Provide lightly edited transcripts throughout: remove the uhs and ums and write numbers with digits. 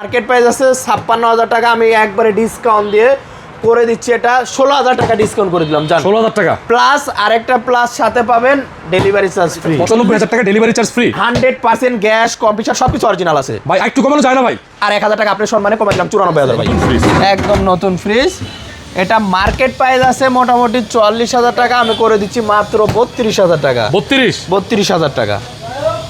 Market price আছে ৫৬,০০০ টাকা, আমি একবারে ডিসকাউন্ট দিয়ে করে দিচ্ছি এটা ১৬,০০০ টাকা ডিসকাউন্ট করে দিলাম। জান ১৬,০০০ টাকা প্লাস আরেকটা প্লাস সাথে পাবেন ডেলিভারি চার্জ ফ্রি। ৯৫,০০০ টাকা delivery charge free. 100% gas computer সবকিছু অরিজিনাল আছে ভাই একটু কমানো যায় না ভাই? আর ১,০০০ টাকা আপনার সম্মানে কমাই দিলাম ৯৪,০০০ ভাই। একদম নতুন ফ্রিজ। এটা মার্কেট প্রাইস আছে মোটামুটি ৪০,০০০ টাকা, আমি করে দিচ্ছি মাত্র ৩২,০০০ টাকা। ৩২,০০০ টাকা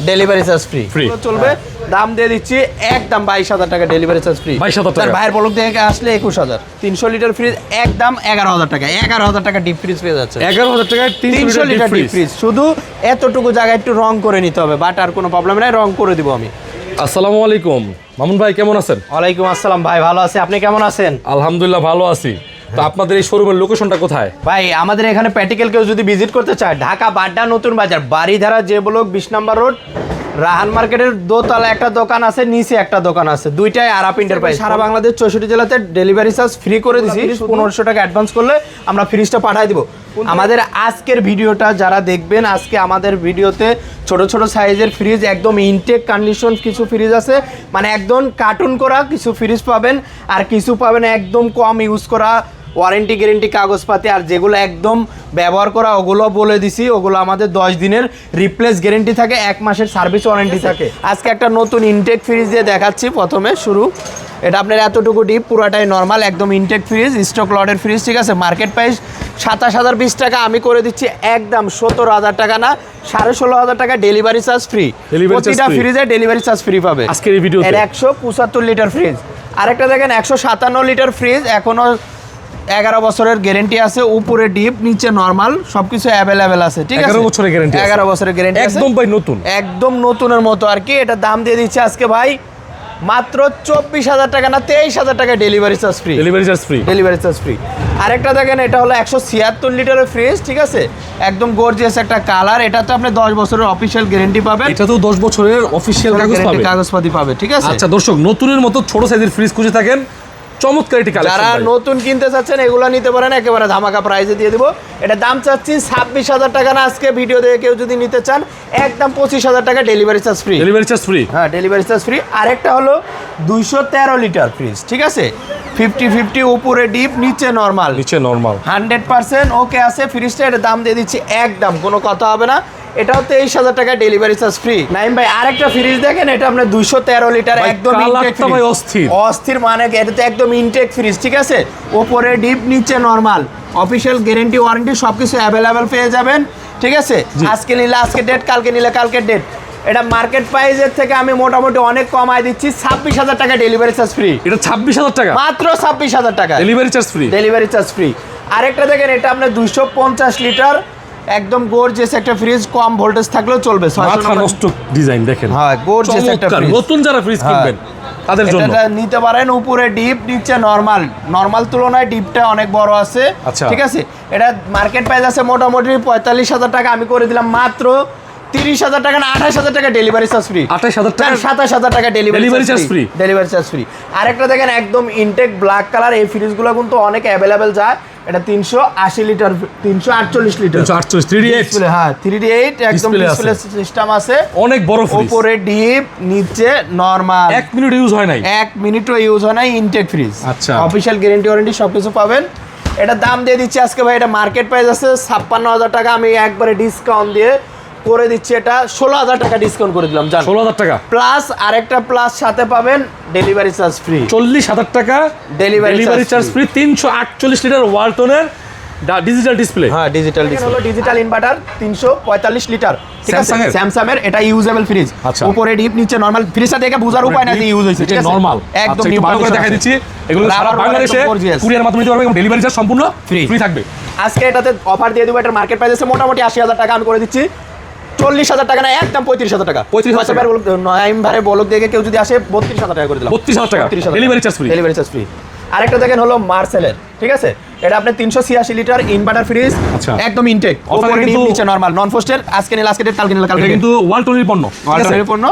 ডেলিভারি চার্জ ফ্রি চলবে। দাম দিয়ে দিচ্ছি একদম ২২,০০০ টাকা ডেলিভারি চার্জ ফ্রি। ২২,০০০ টাকা। ভাইয়ের বলক দেখে আসলে ২১,০০০। ৩০০ লিটার ফ্রিজ একদম ১১,০০০ টাকা। ১১,০০০ টাকা ডিপ ফ্রিজ পেয়ে যাচ্ছে। ১১,০০০ টাকায় ৩০০ লিটার ডিপ ফ্রিজ। শুধু এতটুকু জায়গায় একটু রং করে নিতে হবে, বাট আর কোনো প্রবলেম নাই, রং করে দিব আমি। আসসালামু আলাইকুম মামুন ভাই, কেমন আছেন? ওয়ালাইকুম আসসালাম ভাই, ভালো আছি, আপনি কেমন আছেন? আলহামদুলিল্লাহ ভালো আছি। তো আপনাদের এই শোরুমের লোকেশনটা কোথায়? ভাই আমাদের এখানে প্র্যাকটিক্যাল কেউ যদি ভিজিট করতে চায়, ঢাকা বাড্ডা নতুন বাজার বাড়িধারা যে ব্লক ২০ নম্বর রোড, রাহান মার্কেটের দোতলা একটা দোকান আছে, নিচে একটা দোকান আছে, দুইটাই আরাপ এন্টারপ্রাইজ। সারা বাংলাদেশ ৬৪ জেলাতে ডেলিভারি চার্জ ফ্রি করে দিছি। ১৫০০ টাকা অ্যাডভান্স করলে আমরা ফ্রিজটা পাঠিয়ে দিব। আমাদের আজকের ভিডিওটা যারা দেখবেন, আজকে আমাদের ভিডিওতে ছোট ছোট সাইজের ফ্রিজ, একদম ইনটেক কন্ডিশন কিছু ফ্রিজ আছে, মানে একদম কার্টুন করা কিছু ফ্রিজ পাবেন, আর কিছু পাবেন একদম কম ইউজ করা, ওয়ারেন্টি গ্যারেন্টি কাগজপাতি, আর যেগুলো একদম ব্যবহার করা ওগুলো বলে দিছি, ওগুলো আমাদের 10 দিনের রিপ্লেস গ্যারেন্টি থাকে, 1 মাসের সার্ভিস ওয়ারেন্টি থাকে। আজকে একটা নতুন ইনটেক ফ্রিজ দিয়ে দেখাচ্ছি। প্রথমে শুরু, এটা আপনার এতটুকু ডিপ, পুরাটাই নর্মাল, একদম ইনটেক ফ্রিজ, স্টক লটের ফ্রিজ, ঠিক আছে। মার্কেট প্রাইস ২৭,০২০ টাকা, আমি করে দিচ্ছি একদম ১৭,০০০ টাকা না ১৬,৫০০ টাকা ডেলিভারি চার্জ ফ্রি। প্রতিটা ফ্রিজে ডেলিভারি চার্জ ফ্রি পাবে আজকের এই ভিডিওতে। ১৭৫ লিটার ফ্রিজ। আরেকটা দেখেন ১৫৭ লিটার ফ্রিজ, এখনো 11 বছরের গ্যারেন্টি আছে, উপরে ডিপ নিচে নরমাল, সবকিছু অ্যাভেলেবেল আছে, ঠিক আছে। 11 বছরের গ্যারেন্টি, 11 বছরের গ্যারেন্টি একদম ভাই নতুন, একদম নতুনের মতো আর কি। এটা দাম দিয়ে দিচ্ছে আজকে ভাই মাত্র ২৪,০০০ টাকা না ২৩,০০০ টাকা delivery charge free. Delivery charge free, delivery charge free. আরেকটা দেখেন, এটা হলো ১৭৬ লিটারের ফ্রিজ, ঠিক আছে, একদম গর্জিয়াস একটা কালার। এটা তো আপনি 10 বছরের অফিশিয়াল গ্যারেন্টি পাবেন। এটা তো 10 বছরের অফিশিয়াল কাগজপাতি পাবে, ঠিক আছে। আচ্ছা দর্শক, নতুনের মতো ছোট সাইজের ফ্রিজ খুঁজে থাকেন, চমৎকার একটি কালেকশন। যারা নতুন কিনতে চাচ্ছেন এগুলো নিতে পারেন, একেবারে ধামাকা প্রাইসে দিয়ে দিব। এটা দাম চাচ্ছি ২৬,০০০ টাকা না, আজকে ভিডিও দেখে কেউ যদি নিতে চান একদম ২৫,০০০ টাকা delivery charge free. Delivery charge free, হ্যাঁ ডেলিভারি চার্জ ফ্রি। আরেকটা হলো ২১৩ লিটার ফ্রিজ, ঠিক আছে, 50-50, উপরে ডিপ নিচে নর্মাল, 100% ওকে আছে ফ্রিজটা। এটা দাম দিয়ে দিচ্ছি একদম, কোনো কথা হবে না, এটাও ২৩,০০০ টাকা ডেলিভারি চার্জ ফ্রি। নাইম ভাই আরেকটা ফ্রিজ দেখেন, এটা আপনার ২১৩ লিটার, একদম অস্থির, মানে এটা তো একদম ইনটেক ফ্রিজ, ঠিক আছে, ওপরে ডিপ নিচে নরমাল, অফিসিয়াল গ্যারেন্টি ওয়ারেন্টি সবকিছু অ্যাভেলেবেল পেয়ে যাবেন, ঠিক আছে। আজকে নিলে আজকে ডেট, কালকে নিলে কালকের ডেট। এটা মার্কেট প্রাইসের থেকে আমি মোটামুটি অনেক কমায় দিচ্ছি, ২৬,০০০ টাকা ডেলিভারি চার্জ ফ্রি। এটা ২৬,০০০ টাকা, মাত্র ২৬,০০০ টাকা delivery charge free, delivery charge free. আরেকটা দেখেন, এটা আপনার ২৫০ লিটার, একদম গর্জিয়াস একটা ফ্রিজ, কম ভোল্টেজ থাকলেও চলবে। মাথা নষ্ট ডিজাইন দেখেন, হ্যাঁ গর্জিয়াস একটা ফ্রিজ। নতুন যারা ফ্রিজ কিনবেন তাদের জন্য এটা নিতে পারেন, উপরে ডিপ নিচে নরমাল তুলনায় ডিপটা অনেক বড় আছে, ঠিক আছে। এটা মার্কেট প্রাইস আছে মোটামুটি ৪৫,০০০ টাকা, আমি করে দিলাম মাত্র ৩০,০০০ টাকা না ২৮,০০০ টাকা ডেলিভারি চার্জ ফ্রি। ২৮,০০০ টাকা, ২৭,০০০ টাকা delivery charge free, delivery charge free. আরেকটা দেখেন একদম ইনটেক ব্ল্যাক কালার, এই ফ্রিজগুলো কিন্তু অনেক অ্যাভেলেবেল যায়। এটা ৩৮০ লিটার, ৩৪৮ লিটার, 3D8, হ্যাঁ 3D8, একদম ডিসপ্লে সিস্টেম আছে, অনেক বড় ফ্রিজ, উপরে ডিপ নিচে নরমাল, 1 মিনিট ইউজ হয় নাই, 1 মিনিটও ইউজ হয় নাই, ইনটেক ফ্রিজ। আচ্ছা, অফিশিয়াল গ্যারেন্টি ওয়ারেন্টি সবকিছু পাবেন। এটা দাম দিয়ে দিচ্ছি আজকে ভাই, এটা মার্কেট প্রাইস আছে ৫৬,০০০ টাকা, আমি একবারে ডিসকাউন্ট দিয়ে করে দিচ্ছি এটা ১৬,০০০ টাকা ডিসকাউন্ট করে দিলাম। ১৬,০০০ টাকা প্লাস আরেকটা প্লাস সাথে পাবেন ডেলিভারি চার্জ ফ্রি, ৪০,০০০ টাকা ডেলিভারি চার্জ ফ্রি। ৩৪৮ লিটার ওয়ালটনের ডিজিটাল ডিসপ্লে, হ্যাঁ ডিজিটাল ডিসপ্লে, হলো ডিজিটাল ইনভার্টার ৩৪৫ লিটার, ঠিক আছে, স্যামসাং এর। এটা ইউজেবল ফ্রিজ, উপরে ডিপ নিচে নরমাল। ফ্রিজটা দেখে বোঝার উপায় নাই যে ইউজ হইছে, ঠিক আছে, নরমাল একদম একটু ভালো করে দেখাই দিচ্ছি। এগুলো সারা বাংলাদেশে কুরিয়ার মাধ্যমে নিতে পারবে এবং ডেলিভারি চার্জ সম্পূর্ণ ফ্রি থাকবে। আজকে এটাতে অফার দিয়ে দেবো, এটার মার্কেট প্রাইস আছে মোটামুটি ৮০,০০০ টাকা, আমি করে দিচ্ছি ৪০,০০০ টাকা না একদম ৩৫,০০০ টাকা। ৩৫,০০০ টাকা নাইম ভাই বলক দেখে কেউ যদি আসে ৩২,০০০ টাকা করে দিলাম। ৩২,০০০ টাকা delivery charge free, delivery charge free. আরেকটা দেখেন হলো মার্সেলের, ঠিক আছে, এটা আপনি ৩৮৬ লিটার ইনভার্টার ফ্রিজ, একদম ইনটেক, উপরে ডিপ নিচে নরমাল, নন ফ্রস্টের। আজকে নিলে আজকে ডেট, কালকে নিলে কালকে, কিন্তু ওয়ালটনের পণ্য, ওয়ালটনের পণ্য।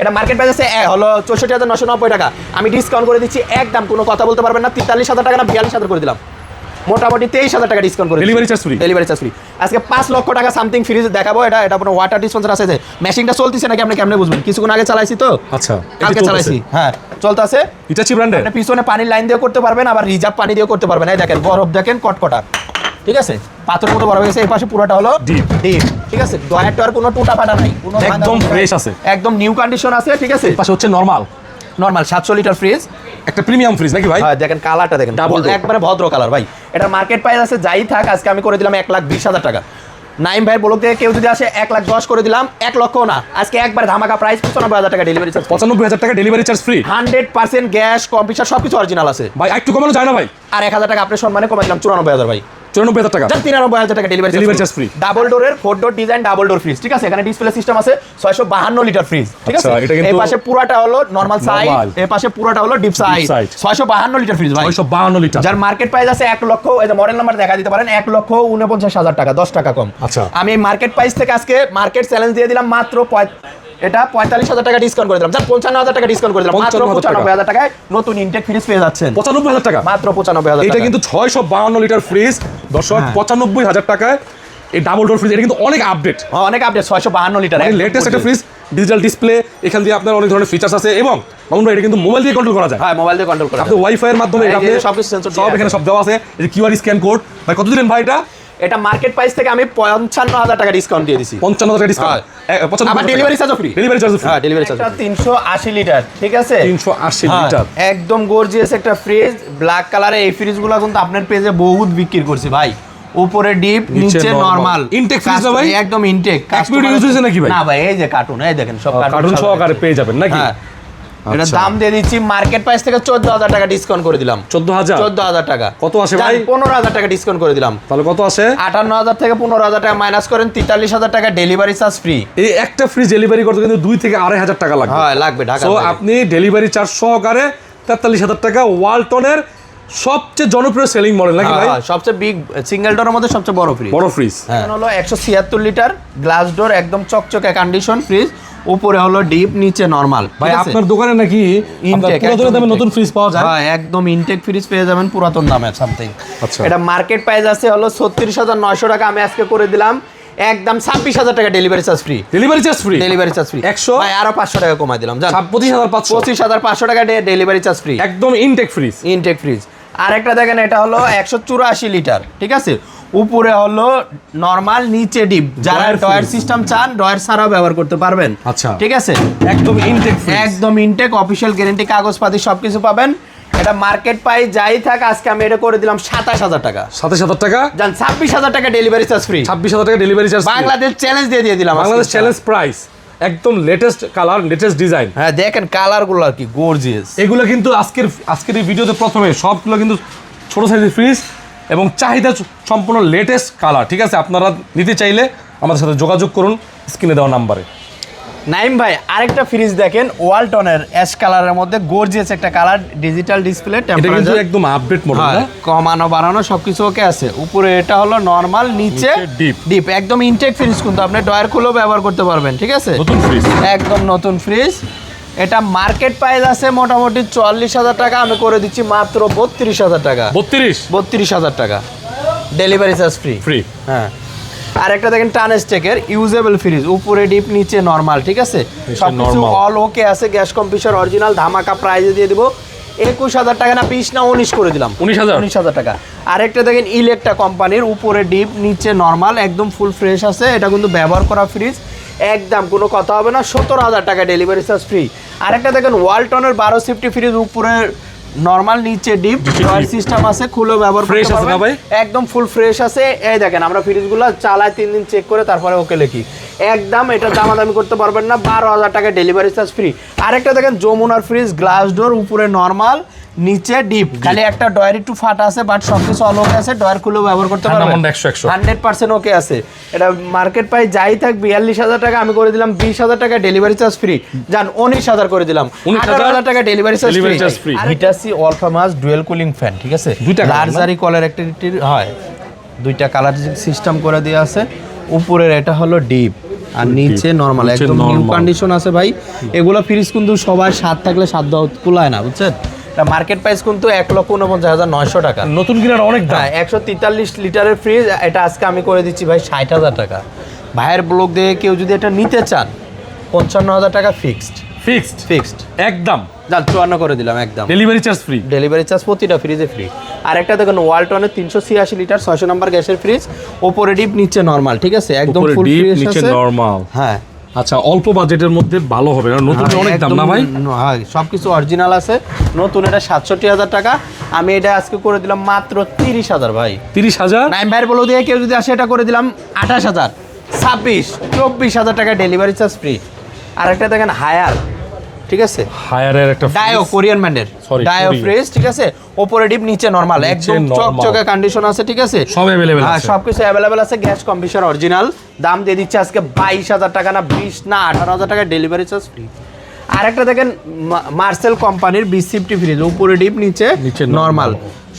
এটা মার্কেট প্রাইস আছে হলো ৬৪,৯৯০ টাকা, আমি ডিসকাউন্ট করে দিচ্ছি একদম, কোনো কথা বলতে পারবেন না, ৪৩,০০০ টাকা না ৪২,০০০ করে দিলাম। মোটামুটি 23,000 টাকা ডিসকাউন্ট করে delivery charge free. Delivery charge free. আজকে 5 লক্ষ টাকা সামথিং ফ্রিজ দেখাবো। এটা আপনার ওয়াটার ডিসপেন্সার আছে যে মেশিনটা চলতেছে নাকি আপনি কেমনে বুঝবেন? কিছুক্ষণ আগে চালাইছি তো, আচ্ছা কালকে চালাইছি, হ্যাঁ চলতেছে। ইটাচি ব্র্যান্ডের আপনি পিছনে পানির লাইন দিয়ে করতে পারবেন, আবার রিজার্ভ পানি দিয়ে করতে পারবেন। এই দেখেন বরফ দেখেন কটকটা, ঠিক আছে, পাথরের মতো বরফ হয়ে গেছে। এই পাশে পুরোটা হলো ডিপ, ঠিক আছে। ডয়ার কোনো টুটা ফাটা নাই, কোনো একদম ফ্রেশ আছে, একদম নিউ কন্ডিশন আছে, ঠিক আছে। পাশে হচ্ছে নরমাল 700 লিটার ফ্রিজ, একটা প্রিমিয়াম ফ্রিজ নাকি ভাই? হ্যাঁ দেখেন কালারটা দেখেন, Double door। একবারে ভদ্র কালার ভাই। এটার মার্কেট প্রাইস আছে যাই থাক, আজকে আমি করে দিলাম 1,20,000 টাকা। নাইম ভাইয়ের ব্লগ থেকে কেউ যদি আসে 1,10,000 করে দিলাম, 1 লক্ষ না, আজকে একবার ধামাকা প্রাইস 95,000 টাকা ডেলিভারি চার্জ। 95,000 টাকা delivery charge free, 100% gas computer সবকিছু অরিজিনাল আছে ভাই। একটু কমানো যায় না ভাই? আর 1,000 টাকা আপনার সম্মানে কমাই দিলাম 94,000 ভাই। 94,000 টাকা, 93,000 টাকা ডেলিভারি চার্জ ফ্রি। ডাবল ডোরের 4 ডোর ডিজাইন ডাবল ডোর ফ্রিজ, ঠিক আছে। এখানে ডিসপ্লে সিস্টেম আছে, 652 লিটার ফ্রিজ, ঠিক আছে। আচ্ছা, এটা কিন্তু এই পাশে পুরাটা হলো নরমাল সাইজ, এই পাশে পুরাটা হলো ডিপ সাইজ। 652 লিটার ফ্রিজ ভাই, 652 লিটার, যার মার্কেট প্রাইস আছে 1 লক্ষ, এই যে মডেল নাম্বার দেখা দিতে পারেন, 1,49,000 টাকা, 10 টাকা কম। আচ্ছা, আমি এই মার্কেট প্রাইস থেকে আজকে মার্কেট চ্যালেঞ্জ দিয়ে দিলাম মাত্র এটা 45,000 টাকা ডিসকাউন্ট করে দিলাম, যার 55,000 টাকা ডিসকাউন্ট করে দিলাম, মাত্র 95,000 টাকায় নতুন ইনটেক ফ্রিজ পেয়ে যাচ্ছেন। 95,000 টাকা, মাত্র 95,000 এটা কিন্তু 652 লিটার ফ্রিজ দর্শক, 95,000 টাকায় এই ডাবল ডোর ফ্রিজ। এটা কিন্তু অনেক আপডেট, অনেক আপডেট, 652 লিটার লেটেস্ট একটা ফ্রিজ, ডিজিটাল ডিসপ্লে, এখান দিয়ে আপনার অনেক ধরনের ফিচার্স আছে, এবং মামুন ভাই এটা কিন্তু মোবাইল দিয়ে কন্ট্রোল করা যায়। হ্যাঁ মোবাইল দিয়ে কন্ট্রোল করা আপনি ওয়াইফাই এর মাধ্যমে এটা আপনি সবকিছু সেন্সর সব এখানে সব দেওয়া আছে। এই যে কিউআর স্ক্যান কোড ভাই, কত দিলেন ভাই? এটা মার্কেট প্রাইস থেকে আমি 55,000 টাকা ডিসকাউন্ট দিয়ে দিছি। 55,000 টাকা ডিসকাউন্ট, আবার ডেলিভারি চার্জও ফ্রি, ডেলিভারি চার্জ ফ্রি। হ্যাঁ ডেলিভারি চার্জ 380 লিটার, ঠিক আছে, 380 লিটার, একদম গর্জিয়াস একটা ফ্রিজ, ব্ল্যাক কালারে। এই ফ্রিজগুলো কিন্তু আপনার পেজে বহুত বিক্রি করছি ভাই। উপরে ডিপ, নিচে নরমাল, ইনটেক ফ্রিজ না ভাই? একদম ইনটেক। কাস্টমার ইউজ হইছে নাকি ভাই? না ভাই, এই যে কার্টুন, এই দেখেন সব কার্টুন সহকারে পেয়ে যাবেন নাকি? এটা দাম দিয়ে দিচ্ছি মার্কেট প্রাইস থেকে 14,000 টাকা ডিসকাউন্ট করে দিলাম। 14,000 টাকা কত আসে ভাই? 15,000 টাকা ডিসকাউন্ট করে দিলাম। তাহলে কত আসে? 58,000 থেকে 15,000 টাকা মাইনাস করেন, 43,000 টাকা ডেলিভারি চার্জ ফ্রি। এই একটা ফ্রিজ ডেলিভারি করতে কিন্তু 2 থেকে 2,500 টাকা লাগবে। হ্যাঁ লাগবে ঢাকা। সো আপনি ডেলিভারি চার্জ সহকারে 43,000 টাকা ওয়ালটনের সবচেয়ে জনপ্রিয় সেলিং মডেল নাকি ভাই? সবচেয়ে বিগ সিঙ্গেল ডোরের মধ্যে সবচেয়ে বড় ফ্রিজ, বড় ফ্রিজ হলো 176 লিটার গ্লাস ডোর, একদম চকচকে কন্ডিশন ফ্রিজ। উপরে হলো ডিপ, নিচে নরমাল। ভাই আপনার দোকানে নাকি ইনটেক পুরাতন দামে নতুন ফ্রিজ পাওয়া যায়? হ্যাঁ একদম ইনটেক ফ্রিজ পেয়ে যাবেন পুরাতন দামে সামথিং। আচ্ছা, এটা মার্কেট প্রাইস আছে হলো 36,900 টাকা, আমি আজকে করে দিলাম একদম 26,000 টাকা delivery charge free. Delivery charge free, delivery charge free 100 ভাই, আরো 500 টাকা কমাই দিলাম, জান 25,500, 25,500 টাকা ডেলিভারি চার্জ ফ্রি, একদম ইনটেক ফ্রিজ। Intact fridge. আরেকটা দেখেন, এটা হলো 184 লিটার, ঠিক আছে। উপরে হলো নরমাল, নিচে ডিপ। যারা ডয়ার সিস্টেম চান ডয়ার ছাড়াও ব্যবহার করতে পারবেন। আচ্ছা, ঠিক আছে, একদম ইনটেক ফ্রিজ, একদম ইনটেক, অফিশিয়াল গ্যারান্টি, কাগজপাতি সবকিছু পাবেন। এটা মার্কেট প্রাইস যাই থাক, আজকে আমি এটা করে দিলাম 27,000 টাকা। 27,000 টাকা, জান 26,000 টাকা ডেলিভারি চার্জ ফ্রি। 26,000 টাকা ডেলিভারি চার্জ, বাংলাদেশ চ্যালেঞ্জ দিয়ে দিলাম, বাংলাদেশ চ্যালেঞ্জ প্রাইস, একদম লেটেস্ট কালার, লেটেস্ট ডিজাইন। হ্যাঁ দেখেন কালার গুলো আর কি গর্জিয়াস। এগুলো কিন্তু আজকের এই ভিডিওতে প্রথমে সবগুলো কিন্তু ছোট সাইজের ফ্রিজ এবং চাহিদা সম্পূর্ণ লেটেস্ট কালার, ঠিক আছে। আপনারা নিতে চাইলে আমাদের সাথে যোগাযোগ করুন স্ক্রিনে দেওয়া নাম্বারে। নাইম ভাই আরেকটা ফ্রিজ দেখেন, ওয়ালটনের অ্যাশ কালারের মধ্যে গর্জিয়াস একটা কালার, ডিজিটাল ডিসপ্লে, এটা কিন্তু টেম্পারেচার একদম আপডেট মডেল না? কমানো বাড়ানো সবকিছু ওকে আছে। উপরে এটা হলো নরমাল, নিচে ডিপ, একদম ইনটেক ফ্রিজ, কিন্তু আপনি ডয়ার খুলেও ব্যবহার করতে পারবেন, ঠিক আছে। নতুন ফ্রিজ, একদম নতুন ফ্রিজ। এটা মার্কেট প্রাইস আছে মোটামুটি 44,000 টাকা, আমি করে দিচ্ছি মাত্র 32,000 টাকা। 32,000 টাকা ডেলিভারি চার্জ ফ্রি। হ্যাঁ আরেকটা দেখেন টানেস্টেকের ইউজেবল ফ্রিজ, উপরে ডিপ, নিচে নরমাল, ঠিক আছে। সবকিছু অল ওকে আছে, গ্যাস কম্প্রেসর অরিজিনাল, ধামাকা প্রাইজে দিয়ে দিব 21,000 টাকা, না 20 না 19 করে দিলাম, 19,000 টাকা। আরেকটা দেখেন ইলেকট্রা কোম্পানির, উপরে ডিপ, নিচে নরমাল, একদম ফুল ফ্রেশ আছে। এটা কিন্তু ব্যবহার করা ফ্রিজ, একদম কোনো কথা হবে না, 17,000 টাকা ডেলিভারি চার্জ ফ্রি। আরেকটা দেখেন ওয়ালটনের 12 সিফটি ফ্রিজ, উপরে নরমাল, নিচে ডিপ, ডয়ার সিস্টেম আছে, খুলে ব্যবহার করতে পারবেন, একদম ফুল ফ্রেশ আছে। এই দেখেন আমরা ফ্রিজগুলো চালাই 3 দিন চেক করে তারপরে ওকে লিখি, একদম এটা দামাদামি করতে পারবেন না, 12,000 টাকা ডেলিভারি চার্জ ফ্রি। আরেকটা দেখেন যমুনার ফ্রিজ, গ্লাস ডোর, উপরে নরমাল, নিচে ডিপ, খালি একটা ডয়ার একটু ফাটা আছে, বাট সবকিছু অল ওকে আছে, ডয়ার খুলেও ব্যবহার করতে পারবেন, 100% ওকে আছে। এটা মার্কেট প্রাইস যাই থাক 42,000 টাকা, আমি করে দিলাম 20,000 টাকা ডেলিভারি চার্জ ফ্রি। জান 19,000 করে দিলাম, 18,000 টাকা ডেলিভারি চার্জ ফ্রি। হিটাসি আলফামাস ডুয়েল কুলিং ফ্যান, ঠিক আছে, লার্জারি কলার অ্যাক্টিভিটির হয়, দুইটা কালার সিস্টেম করে দেওয়া আছে। উপরের এটা হলো ডিপ আর নিচে নরমাল, একদম নিউ কন্ডিশন আছে ভাই। এগুলো ফ্রিজ কিন্তু সবাই স্বাদ থাকলে স্বাদ কুলায় না, বুঝছেন। এটা মার্কেট প্রাইস কিন্তু 1,49,900 টাকা। নতুন কিনার অনেক দাম। 143 লিটারের ফ্রিজ, এটা আজকে আমি করে দিচ্ছি ভাই 60,000 টাকা। ভাইয়ের ব্লগ দেখে কেউ যদি এটা নিতে চান 55,000 টাকা ফিক্সড একদম যান 54 করে দিলাম একদম। Delivery charge free. Delivery charge প্রতিটা ফ্রিজে ফ্রি। আরেকটা দেখুন ওয়ালটনের 386 লিটার 600 নাম্বার গ্যাসের ফ্রিজ, ওপরে ডিপ নিচে নরমাল, ঠিক আছে একদম ফুল ফ্রেশ আছে, নিচে নরমাল। হ্যাঁ আচ্ছা, অল্প বাজেটের মধ্যে ভালো হবে না? নতুন অনেক দাম না ভাই? হ্যাঁ সবকিছু অরিজিনাল আছে। নতুন এটা 67,000 টাকা, আমি এটা আজকে করে দিলাম মাত্র 30,000 ভাই। 30,000? নাইম ভাইয়ের বলে দিয়ে কেউ যদি আসে এটা করে দিলাম 28,000, 24,000 টাকা ডেলিভারি চার্জ ফ্রি। আরেকটা দেখেন হায়ার, ঠিক আছে হায়ারের একটা ডায়ো কোরিয়ান ব্র্যান্ডের ডায়ো ফ্রিজ, ঠিক আছে ওপরে ডিপ নিচে নরমাল, একদম চকচকে কন্ডিশন আছে, ঠিক আছে সব अवेलेबल আছে, সবকিছু अवेलेबल আছে। গ্যাস কম্প্রেসর অরিজিনাল, দাম দিয়ে দিচ্ছে আজকে 22,000 টাকা, না 20 না 18,000 টাকা ডেলিভারি চার্জ ফ্রি। আরেকটা দেখেন মার্সেল কোম্পানির 2050 ফ্রিজ, উপরে ডিপ নিচে নরমাল,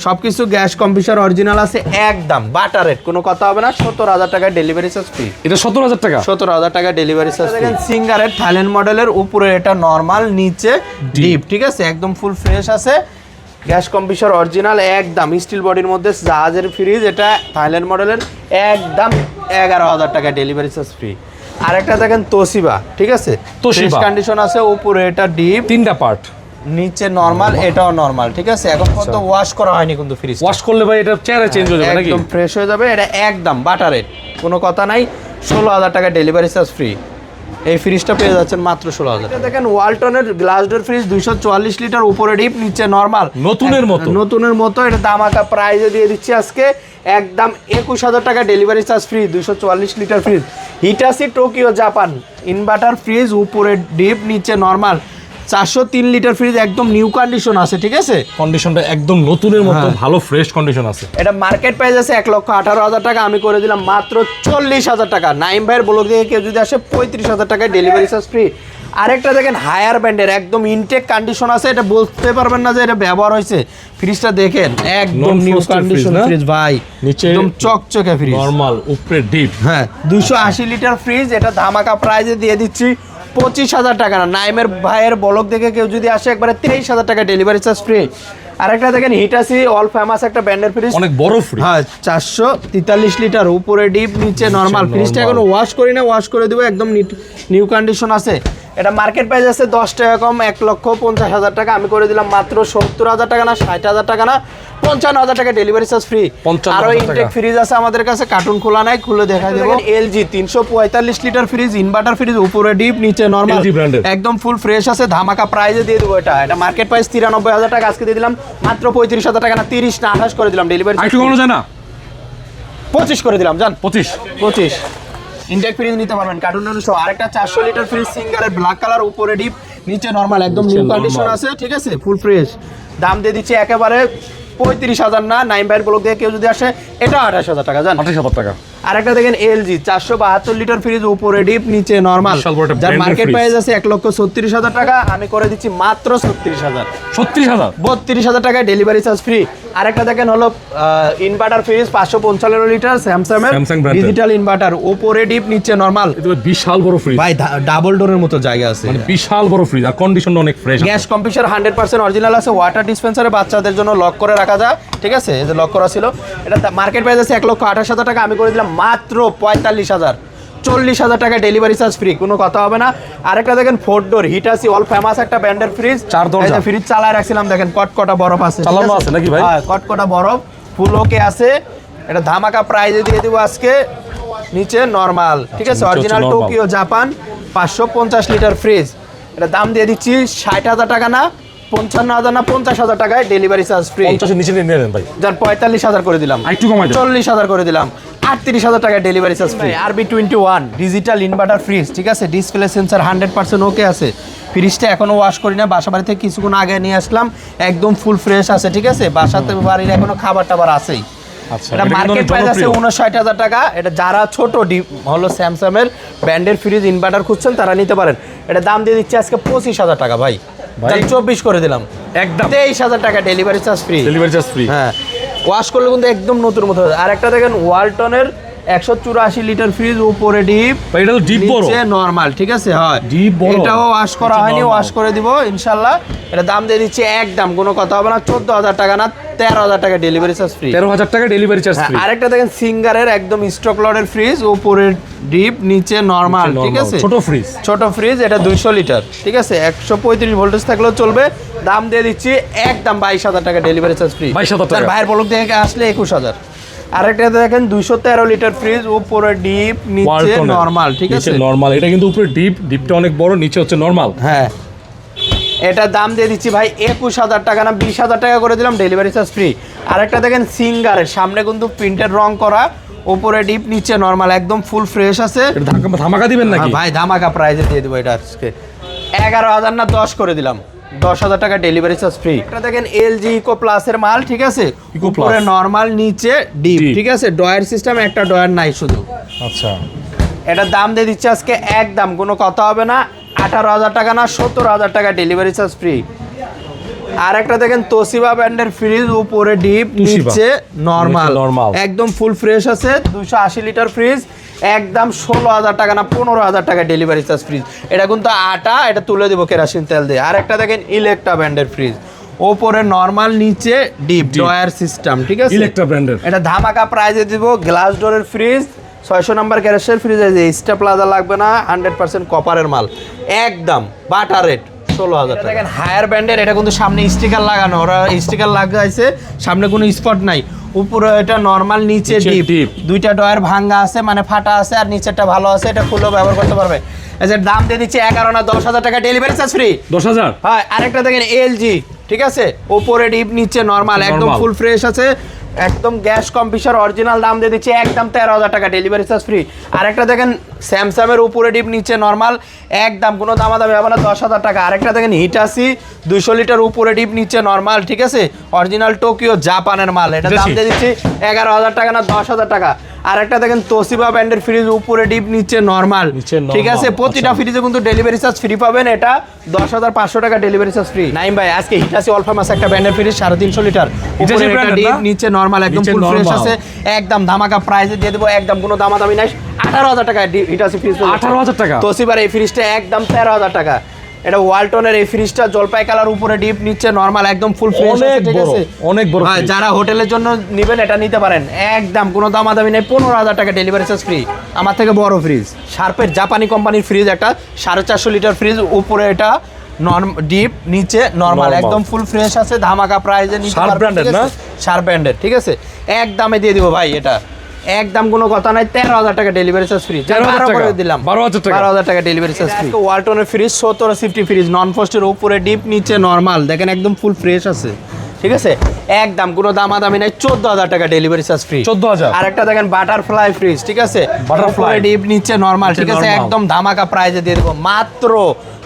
সবকিছু গ্যাস কম্প্রেসর অরিজিনাল আছে, একদম বাটার রেট, কোনো কথা হবে না। 17,000 টাকা ডেলিভারি চার্জ ফ্রি। এটা 17,000 টাকা? 17,000 টাকা ডেলিভারি চার্জ। দেখেন সিঙ্গারের থাইল্যান্ড মডেলের, উপরে এটা নরমাল নিচে ডিপ, ঠিক আছে একদম ফুল ফ্রেশ আছে, গ্যাস কম্প্রেসর অরিজিনাল, একদম স্টিল বডির মধ্যে জাহাজের ফ্রিজ, এটা থাইল্যান্ড মডেলের, একদম 11,000 টাকা ডেলিভারি চার্জ ফ্রি। আরেকটা দেখেন তোশিবা, ঠিক আছে ফ্রেশ কন্ডিশন আছে, উপরে এটা ডিপ, তিনটা পার্ট, নিচে নরমাল, এটাও নরমাল, ঠিক আছে এখন পর্যন্ত ওয়াশ করা হয়নি কিন্তু ফ্রিজ, ওয়াশ করলে ভাই এটা চেহারা চেঞ্জ হয়ে যাবে নাকি? একদম ফ্রেশ হয়ে যাবে, এটা একদম বাটার রেট, কোনো কথা নাই। 16,000 টাকা ডেলিভারি চার্জ ফ্রি। এই ফ্রিজটা পেয়ে যাচ্ছেন মাত্র 16,000। দেখেন ওয়ালটনের গ্লাস ডোর ফ্রিজ 244 লিটার, উপরে ডিপ নিচে নরমাল, নতুনের মতো, এটা দামাকা প্রাইজে দিয়ে দিচ্ছি আজকে একদম 21,000 টাকা delivery charge free. 244 litre fridge, Hitachi Tokyo Japan inverter fridge, উপরে ডিপ নিচে নরমাল, 403 লিটার ফ্রিজ, একদম নিউ কন্ডিশন আছে, ঠিক আছে কন্ডিশনটা একদম নতুনের মতো ভালো ফ্রেশ কন্ডিশন আছে। এটা মার্কেট প্রাইস আছে 1,18,000 টাকা, আমি করে দিলাম মাত্র 40,000 টাকা। নাইম ভাইয়ের ব্লগ থেকে কেউ যদি আসে 35,000 টাকায় ডেলিভারি চার্জ ফ্রি। আরেকটা দেখেন হায়ার ব্র্যান্ডের, একদম ইনটেক কন্ডিশন আছে, এটা বলতে পারবেন না যে এটা ব্যবহার হয়েছে। ফ্রিজটা দেখেন একদম নিউ কন্ডিশন ফ্রিজ ভাই, নিচে একদম চকচকে ফ্রিজ, নরমাল উপরে ডিপ। হ্যাঁ 280 লিটার ফ্রিজ, এটা ধামাকা প্রাইজে দিয়ে দিচ্ছি 25,000 টাকা। না নাইমের ভাইয়ের ব্লগ দেখে কেউ যদি আসে একবারে 23,000 টাকা ডেলিভারি চার্জ ফ্রি। আরেকটা দেখেন হিটাসি অল ফেমাস একটা ব্র্যান্ডের ফ্রিজ, অনেক বড় ফ্রিজ, হ্যাঁ 443 লিটার, উপরে ডিপ নিচে নরমাল। ফ্রিজটা এখন ওয়াশ করি না, ওয়াশ করে দিব, একদম নিউ কন্ডিশন আছে। এটা মার্কেট প্রাইস আছে 10 টাকা কম, 1,50,000 টাকা, আমি করে দিলাম মাত্র 70,000 টাকা, না 60,000 টাকা, না 55,000 টাকা ডেলিভারি চার্জ ফ্রি। আরো ইনটেক ফ্রিজ আছে আমাদের কাছে, কার্টুন খোলা নাই, খুলে দেখাই দেবো। LG 345 litre fridge, inverter fridge, উপরে ডিপ নিচে নরমাল, একদম ফুল ফ্রেশ আছে, ধামাকা প্রাইজে দিয়ে দেবো। এটা মার্কেট প্রাইস 93,000 টাকা, আজকে দিয়ে দিলাম মাত্র 35,000 টাকা, না 30 না 28 করে দিলাম ডেলিভারি। একটু কমানো যায় না? 25 করে দিলাম, জান 25 ইনটেক ফ্রিজ নিতে পারবেন কার্টুন সহ। আরেকটা 400 লিটার ফ্রিজ সিঙ্গারের, ব্ল্যাক কালার, উপরে ডিপ নিচে নরমাল, একদম নিউ কন্ডিশন আছে, ঠিক আছে ফুল ফ্রেশ। দাম দিয়ে দিচ্ছি একেবারে 35,000, না নাইম ভাইয়ের ব্লগ দিয়ে কেউ যদি আসে এটা 28,000 টাকা, জান 28,000 টাকা। আরেকটা দেখেন এলজি 472 লিটার ফ্রিজ, উপরে ডিপ নিচে নরমাল, যার মার্কেট প্রাইস আছে 1,36,000 টাকা, আমি করে দিচ্ছি মাত্র 36,000। 32,000 টাকায় ডেলিভারি চার্জ ফ্রি। আরেকটা দেখেন হলো ইনভার্টার ফ্রিজ 555 লিটার, স্যামসাং এর ডিজিটাল ইনভার্টার, উপরে ডিপ নিচে নরমাল, এটা বিশাল বড় ফ্রিজ ভাই, ডাবল ডোরের মতো জায়গা আছে, মানে বিশাল বড় ফ্রিজ, আর কন্ডিশনটা অনেক ফ্রেশ। গ্যাস কম্প্রেসর 100% অরিজিনাল আছে, ওয়াটার ডিসপেন্সারে বাচ্চাদের জন্য লক করে রাখা যায়, ঠিক আছে এই যে লক করা ছিল। এটা মার্কেট প্রাইস আছে 1,28,000 টাকা, আমি করে দিলাম মাত্র 45,000। 40,000 টাকা ডেলিভারি চার্জ ফ্রি, কোনো কথা হবে না। আরেকটা দেখেন 4 ডোর হিটাসি অল ফেমাস একটা ব্র্যান্ডের ফ্রিজ, 4 দরজা ফ্রিজ চালায় রাখছিলাম, দেখেন কটকটা বরফ আছে, চালানো আছে নাকি ভাই? হ্যাঁ কটকটা বরফ ফুল ওকে আছে। এটা ধামাকা প্রাইজে দিয়ে দিব আজকে, নিচে নরমাল, ঠিক আছে original Tokyo Japan 550 litre fridge, এটা দাম দিয়ে দিচ্ছি 60,000 টাকা, না 55,000, না 50,000 টাকায় ডেলিভারি চার্জ ফ্রি। 50 নিচে নিয়ে নেন ভাই, যার 45,000 করে দিলাম, একটু কমাই দেন, 40,000 করে দিলাম, 38,000 টাকায় delivery charge free. RB21 digital inverter fridge, ঠিক আছে ডিসপ্লে সেন্সর 100% ওকে আছে। ফ্রিজটা এখনো ওয়াশ করি না, বাসা বাড়ি থেকে কিছুক্ষণ আগে নিয়ে আসলাম, একদম ফুল ফ্রেশ আছে, ঠিক আছে বাসাতে বাড়ির এখনো খাবার টাবার আছেই। এটা মার্কেট প্রাইস আছে 59,000 টাকা। এটা যারা ছোট হলো স্যামসাং এর ব্র্যান্ডের ফ্রিজ ইনভার্টার খুঁজছেন তারা নিতে পারেন। এটা দাম দিয়ে দিচ্ছি আজকে 25,000 টাকা ভাই, 24 করে দিলাম, একদম 23,000 টাকা delivery charge free. Delivery charge free, হ্যাঁ ওয়াশ করলে কিন্তু একদম নতুন মতো। আর একটা দেখেন ওয়ালটনের 184 লিটার ফ্রিজ, উপরে ডিপ, ভাই এটা তো ডিপ বড়, নিচে নরমাল, ঠিক আছে? হয় ডিপ বড়, এটাও ওয়াশ করা হয়নি, ওয়াশ করে দিব ইনশাআল্লাহ। এটা দাম দিয়ে দিচ্ছি একদম, কোনো কথা হবে না, 14,000 টাকা না 13,000 টাকা ডেলিভারি চার্জ ফ্রি। 13,000 টাকা ডেলিভারি চার্জ ফ্রি। আরেকটা দেখেন সিঙ্গারের একদম স্টক লটের ফ্রিজ, উপরে ডিপ, নিচে নরমাল, ঠিক আছে? ছোট ফ্রিজ, ছোট ফ্রিজ, এটা 200 লিটার, ঠিক আছে? 135 ভোল্টেজ থাকলেও চলবে। দাম দিয়ে দিচ্ছি একদম 22,000 টাকা ডেলিভারি চার্জ ফ্রি। 22,000 টাকা। ভাইয়ের বলক দেখে আসলে 21,000। আরেকটা দেখেন 213 লিটার ফ্রিজ, উপরে ডিপ, নিচে নরমাল, ঠিক আছে? নিচে নরমাল, এটা কিন্তু উপরে ডিপ, ডিপটা অনেক বড়, নিচে হচ্ছে নরমাল। হ্যাঁ, এটা দাম দিয়ে দিচ্ছি ভাই 21,000 টাকা না 20,000 টাকা করে দিলাম, ডেলিভারি চার্জ ফ্রি। আরেকটা দেখেন সিঙ্গারের, সামনে কিন্তু প্রিন্টেড রং করা, উপরে ডিপ, নিচে নরমাল, একদম ফুল ফ্রেশ আছে। এটা ধামাকা দিবেন নাকি? ভাই ধামাকা প্রাইজে দিয়ে দেবো এটা আজকে 11,000 না 10 করে দিলাম, 10,000 টাকা ডেলিভারি চার্জ ফ্রি। এটা দেখেন এলজি ইকো প্লাসের মাল, ঠিক আছে? ইকো উপরে নরমাল, নিচে ডিপ, ঠিক আছে? ডয়ার সিস্টেম, একটা ডয়ার নাই শুধু। আচ্ছা, এটার দাম দিয়ে দিচ্ছে আজকে একদম, কোনো কথা হবে না, 18,000 টাকা না 17,000 টাকা ডেলিভারি চার্জ ফ্রি। আর একটা দেখেন তোশিবা ব্র্যান্ডের ফ্রিজ, উপরে ডিপ, নিচে নরমাল, একদম ফুল ফ্রেশ আছে, 280 লিটার ফ্রিজ, একদম 16,000 টাকা না 15,000 টাকা ডেলিভারি চার্জ ফ্রিজ। এটা কিন্তু আটা, এটা তুলে দেবো কেরোসিন তেল দিয়ে। আর একটা দেখেন ইলেকট্রা ব্র্যান্ডের ফ্রিজ, ওপরে নরমাল, নিচে ডিপ, ডয়ার সিস্টেম, ঠিক আছে? ইলেকট্রা ব্র্যান্ডের, এটা ধামাকা প্রাইজে দিব। গ্লাস ডোরের ফ্রিজ, 600 নাম্বার গ্যারেজের ফ্রিজ, স্টেপ প্লাজা লাগবে না, 100% কপারের মাল, একদম বাটার রেট 16,000 টাকা। দেখেন হায়ার ব্র্যান্ডের, এটা কিন্তু সামনে স্টিকার লাগানো, ওরা স্টিকার লাগাইছে, সামনে কোনো স্পট নাই, উপরে এটা নরমাল, নিচে ডিপ, দুইটা ডয়ার ভাঙ্গা আছে, মানে ফাটা আছে, আর নিচেরটা ভালো আছে, এটা খুলেও ব্যবহার করতে পারবে। এর দাম দিয়ে দিচ্ছি 11 না 10,000 টাকা ডেলিভারি চার্জ ফ্রি। 10,000। হ্যাঁ, আরেকটা দেখেন এলজি, ঠিক আছে? উপরে ডিপ, নিচে নরমাল, একদম ফুল ফ্রেশ আছে, একদম গ্যাস কম্প্রেসার অরিজিনাল। দাম দিয়ে দিচ্ছি একদম 13,000 টাকা ডেলিভারি চার্জ ফ্রি। আরেকটা দেখেন স্যামসাংয়ের, উপরে ডিপ, নিচে নরমাল, একদম কোনো দামাদামি হবে না, 10,000 টাকা। আরেকটা দেখেন হিটাসি, 200 লিটার, উপরে ডিপ, নিচে নরমাল, ঠিক আছে? অরিজিনাল টোকিও জাপানের মাল। এটা দাম দিয়ে দিচ্ছি 11,000 টাকা না 10,000 টাকা। আরেকটা দেখেন তোশিবা ব্র্যান্ডের ফ্রিজ, উপরে ডিপ, নিচে নরমাল, ঠিক আছে? প্রতিটা ফ্রিজে কিন্তু ডেলিভারি চার্জ ফ্রি পাবেন। এটা 10,500 টাকা ডেলিভারি চার্জ ফ্রি। নাইম ভাই আজকে হিটাসি অলফামাস একটা ব্র্যান্ডের ফ্রিজ, 350 লিটার, উপরে এটা ডিপ, নিচে নরমাল, একদম ফুল ফ্রেশ আছে, একদম ধামাকা প্রাইসে দিয়ে দেবো, একদম কোনো দামাদামি নাই, 18,000 টাকা হিটাসি ফ্রিজ। 18,000 টাকা। তোশিবার এই ফ্রিজটা একদম 13,000 টাকা। এটা ওয়ালটনের এই ফ্রিজটা জলপাই কালার, উপরে ডিপ, নিচে নরমাল, একদম ফুল ফ্রেশ আছে, ঠিক আছে? অনেক বড়। যারা হোটেলের জন্য নেবেন এটা নিতে পারেন, একদম কোনো দামাদামি নেই, 15,000 টাকা ডেলিভারি চার্জ ফ্রি। আমার থেকে বড় ফ্রিজ, শার্পের জাপানি কোম্পানির ফ্রিজ, একটা 450 লিটার ফ্রিজ, উপরে এটা ডিপ, নিচে নরমাল, একদম ফুল ফ্রেশ আছে, ধামাকা প্রাইজে নিতে পারবেন, ঠিক আছে? শার্প ব্র্যান্ডের, ঠিক আছে? একদমে দিয়ে দিব ভাই, এটা একদম কোনো কথা নাই, 13,000 টাকা ডেলিভারি চার্জ ফ্রি। 13,000 টাকা দিলাম, 12,000 টাকা ডেলিভারি চার্জ ফ্রি। ওয়ালটনের ফ্রিজ 70 ফ্রিজ, নন ফ্রস্টের, উপরে ডিপ, নিচে নরমাল, দেখেন একদম ফুল ফ্রেশ আছে, ঠিক আছে? একদম কোনো দামাদামি নাই, 14,000 টাকা ডেলিভারি চার্জ ফ্রি। 14,000। আর একটা দেখেন বাটারফ্লাই ফ্রিজ, ঠিক আছে? বাটারফ্লাই ডিপ, নিচে নরমাল, ঠিক আছে? একদম ধামাকা প্রাইজে দিয়ে দেবো, মাত্র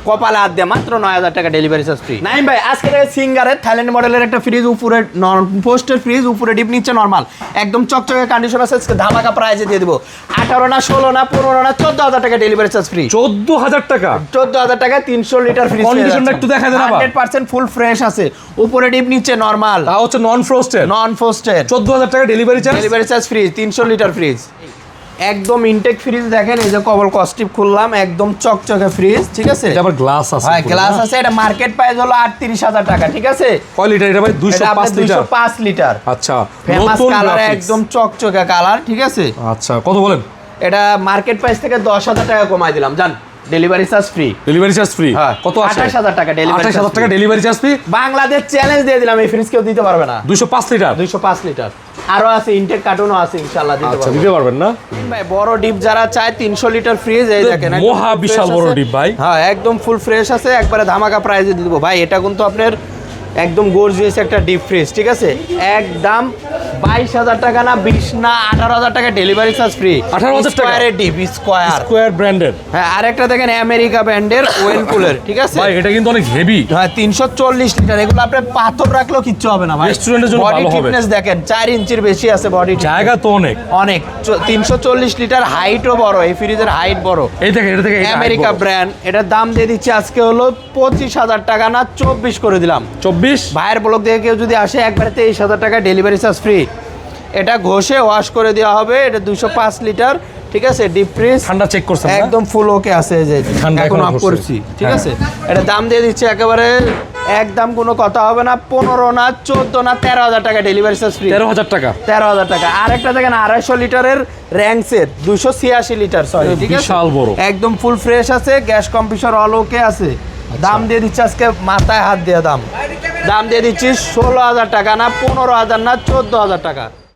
কপালে হাত দিয়ে মাত্র 9,000 টাকা ডেলিভারি চার্জ ফ্রি। নাইম ভাই আজকে সিঙ্গারের থাইল্যান্ড মডেলের একটা ফ্রিজ, উপরে পোস্টের ফ্রিজ, উপরে ডিপ, নিচে নরমাল, একদম চকচকে কন্ডিশন আছে, ধামাকা প্রাইজে দিয়ে দেবো 18 না 16 না 15 না 14,000 টাকা ডেলিভারি চার্জ ফ্রি। 14,000 টাকা, 14,000 টাকা 300 লিটার ফ্রিজ। কন্ডিশনটা একটু দেখা দেন আবার। 100% ফুল ফ্রেশ আছে, উপরে ডিপ, নিচে নরমাল, তা হচ্ছে নন ফ্রস্টেড, 14,000 টাকা delivery charge free, 300 litre fridge, একদম ইনটেক ফ্রিজ। দেখেন এই যে কবল কস্টিপ খুললাম, একদম চকচকে ফ্রিজ, ঠিক আছে? এটা আবার গ্লাস আছে, হ্যাঁ গ্লাস আছে। এটা মার্কেট প্রাইস হলো 38,000 টাকা, ঠিক আছে? কয় লিটার এটা ভাই? 205 লিটার। 205 লিটার, আচ্ছা, ফেমাস নতুন কালার, গ্রাফিক্স, একদম চকচকে কালার, ঠিক আছে? আচ্ছা, কত বলেন? এটা মার্কেট প্রাইস থেকে 10,000 টাকা কমাই দিলাম, জান, delivery charge free. Delivery charge free কত আছে? 28,000 টাকা ডেলিভারি, 28,000 টাকা delivery charge free. Bangladesh challenge দিয়ে দিলাম, এই ফ্রিজ কেউ দিতে পারবে না। 205 লিটার, 205 লিটার আরো আছে, ইনটেক কার্টুনও আছে, ইনশাআল্লাহ দিতে আচ্ছা, পারবো। দিতে পারবেন না ভাই বড় ডিপ যারা চায় 300 লিটার ফ্রিজ, এই দেখেন মহা বিশাল বড় ডিপ ভাই। হ্যাঁ একদম ফুল ফ্রেশ আছে, একবারে ধামাকা প্রাইজে দিয়ে দেবো ভাই। এটা কিন্তু আপনার একদম গর্জিয়াস একটা ডিপ ফ্রিজ, ঠিক আছে? একদম 22,000 টাকা না 20 না 18,000 টাকা ডেলিভারি চার্জ ফ্রি। 18,000 টাকা ডিপ স্কয়ার ব্র্যান্ডের। হ্যাঁ আরেকটা দেখেন আমেরিকা ব্র্যান্ডের ওয়েলপুলের, ঠিক আছে? ভাই এটা কিন্তু অনেক হেভি। হ্যাঁ 340 লিটার, এগুলো আপনার পাথর রাখলেও কিচ্ছু হবে না ভাই, রেস্টুরেন্টের জন্য বডি ভালো হবে। ফিটনেস দেখেন 4 ইঞ্চির বেশি আছে বডি, জায়গা তো অনেক অনেক। 340 লিটার, হাইটও বড়, এই ফ্রিজের হাইট বড়। এই দেখেন, এটা থেকে আমেরিকা ব্র্যান্ড, এটার দাম দিয়ে দিচ্ছি আজকে হলো 25,000 টাকা না 24 করে দিলাম। 24 ভাইয়ের ব্লক থেকে কেউ যদি আসে একবারে 23,000 টাকা ডেলিভারি চার্জ ফ্রি। এটা ঘষে ওয়াশ করে দেওয়া হবে। এটা 205 লিটার, ঠিক আছে। ডিপ ফ্রিজ, ঠান্ডা চেক করছেন না? একদম ফুল ওকে আছে। এই যে ঠান্ডা এখন এখনো অফ ঘষছে। করছি, ঠিক হ্যাঁ। আছে। এটা দাম দিয়ে দিচ্ছে একেবারে একদম, কোনো কথা হবে না। 15 না 14 না 13,000 টাকা ডেলিভারি চার্জ ফ্রি। 13,000 টাকা। 13,000 টাকা। আরেকটা দেখেন 250 লিটারের র্যাঙ্কসের 286 লিটার, সরি, ঠিক আছে। বিশাল বড়। একদম ফুল ফ্রেশ আছে, গ্যাস কম্প্রেসর অল ওকে আছে। দাম দিয়ে দিচ্ছে আজকে মাথায় হাত দিয়ে দাম দিয়ে দিচ্ছি 16,000 টাকা, না 15,000 না 14,000 টাকা।